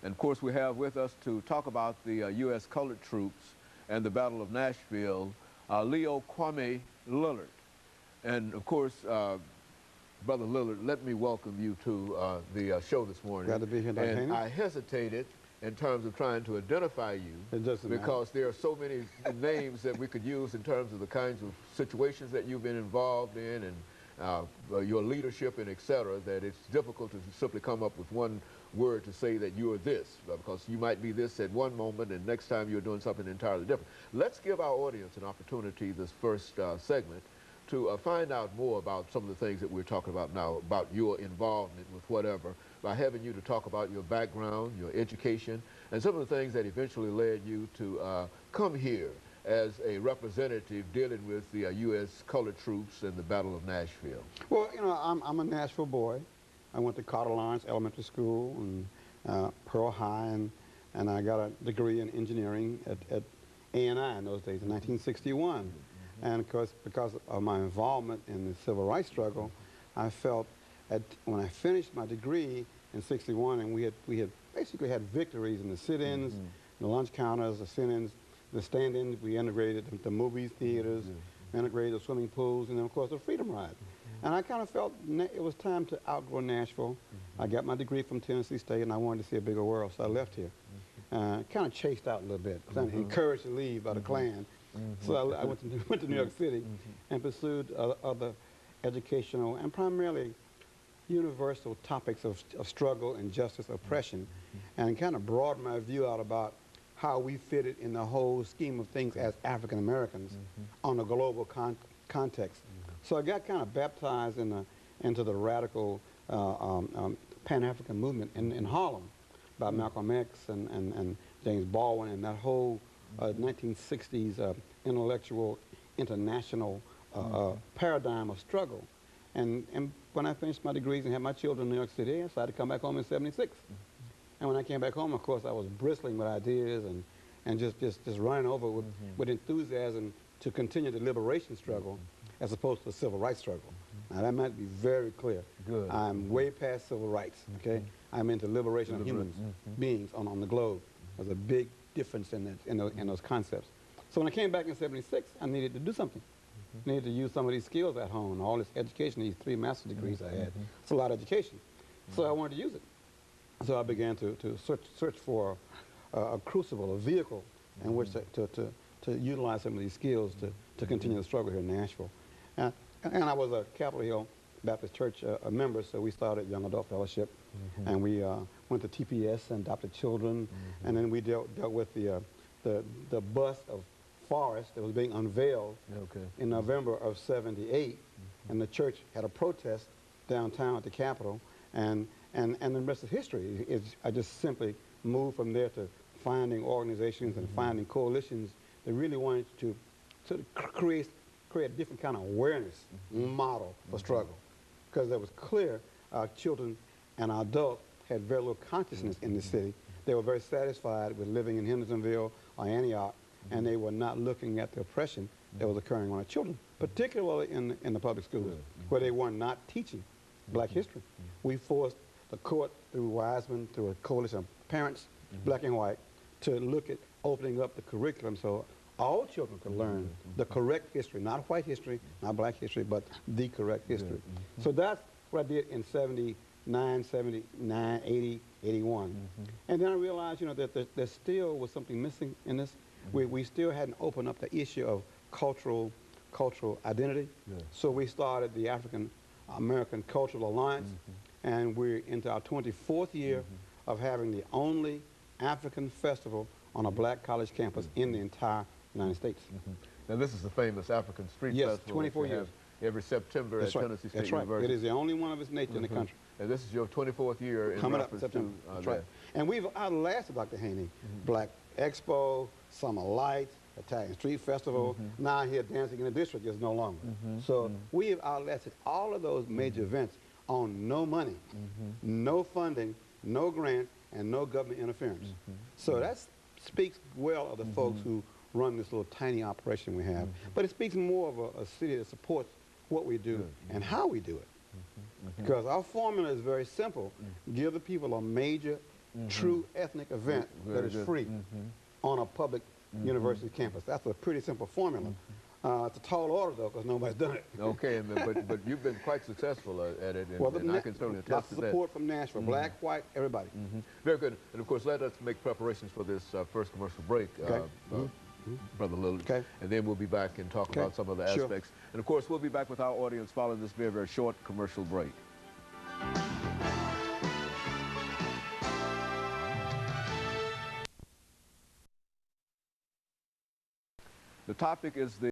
And of course, we have with us to talk about the U.S. colored troops and the Battle of Nashville, Leo Kwame Lillard. And of course, Brother Lillard, let me welcome you to the show this morning. Glad to be here, Dr. And Haney. I hesitated in terms of trying to identify you because there are so many names that we could use in terms of the kinds of situations that you've been involved in and your leadership and et cetera, that it's difficult to simply come up with one word to say that you are this, because you might be this at one moment and next time you're doing something entirely different. Let's give our audience an opportunity this first segment to find out more about some of the things that we're talking about now, about your involvement with whatever, by having you to talk about your background, your education, and some of the things that eventually led you to come here as a representative dealing with the U.S. colored troops and the Battle of Nashville. Well, you know, I'm a Nashville boy. I went to Carter Lawrence Elementary School and Pearl High, and I got a degree in engineering at A&I in those days in 1961. And of course, because of my involvement in the civil rights struggle, I felt when I finished my degree in '61, and we had basically had victories in the sit-ins, the lunch counters, the sit-ins, the stand-ins. We integrated the movie theaters, integrated the swimming pools, and then of course the Freedom Ride. And I kind of felt it was time to outgrow Nashville. I got my degree from Tennessee State, and I wanted to see a bigger world, so I left here. Kind of chased out a little bit, encouraged to leave by the Klan. So I went to New York City and pursued other educational and primarily universal topics of struggle, injustice, oppression, and kind of broadened my view out about how we fitted in the whole scheme of things as African Americans on a global context. So I got kind of baptized into the radical Pan-African movement in Harlem by Malcolm X and James Baldwin and that whole 1960s intellectual international paradigm of struggle. And when I finished my degrees and had my children in New York City, I decided to come back home in '76. And when I came back home, of course, I was bristling with ideas and just running over with enthusiasm to continue the liberation struggle as opposed to the civil rights struggle. Now, that might be very clear. Good. I'm way past civil rights, okay? I'm into liberation of human beings on the globe. There's a big difference in those concepts. So when I came back in '76, I needed to do something. Needed to use some of these skills at home, all this education, these 3 master's degrees I had. It's a lot of education. So I wanted to use it. So I began to search for a crucible, a vehicle in which to utilize some of these skills to continue the struggle here in Nashville. And I was a Capitol Hill Baptist Church a member, so we started Young Adult Fellowship, and we went to TPS and adopted children, and then we dealt with the bust of Forrest that was being unveiled in November of '78, and the church had a protest downtown at the Capitol, and the rest of history is I just simply moved from there to finding organizations and finding coalitions that really wanted to create a different kind of awareness model for struggle, because it was clear our children and our adults had very little consciousness in the city. They were very satisfied with living in Hendersonville or Antioch, and they were not looking at the oppression that was occurring on our children, particularly in the public schools, where they were not teaching black history. We forced the court, through Wiseman, through a coalition of parents, black and white, to look at opening up the curriculum so all children could learn the correct history, not white history, not black history, but the correct history. So that's what I did in '79, '79, '80, '81. And then I realized, you know, that there still was something missing in this. We still hadn't opened up the issue of cultural identity. So we started the African American Cultural Alliance, and we're into our 24th year of having the only African festival on a black college campus in the entire United States. Now, this is the famous African Street Festival. Yes, 24 years. Every September at Tennessee State University. That's right. It is the only one of its nature in the country. And this is your 24th year in coming up in reference September. to That's right. And we've outlasted, Dr. Haney, Black Expo, Summer Lights, Italian Street Festival. Now here, Dancing in the District is no longer. So we have outlasted all of those major events on no money, no funding, no grants, and no government interference. So that speaks well of the folks who run this little tiny operation we have. But it speaks more of a city that supports what we do and how we do it. Because our formula is very simple. Give the people a major true ethnic event that is free on a public university campus. That's a pretty simple formula. It's a tall order, though, because nobody's done it. Okay, but you've been quite successful at it, and I can certainly attest lots to of that. support from Nashville, black, white, everybody. Very good. And, of course, let us make preparations for this first commercial break, Brother Lillard. Okay. And then we'll be back and talk about some of the aspects. And, of course, we'll be back with our audience following this very, very short commercial break. The topic is the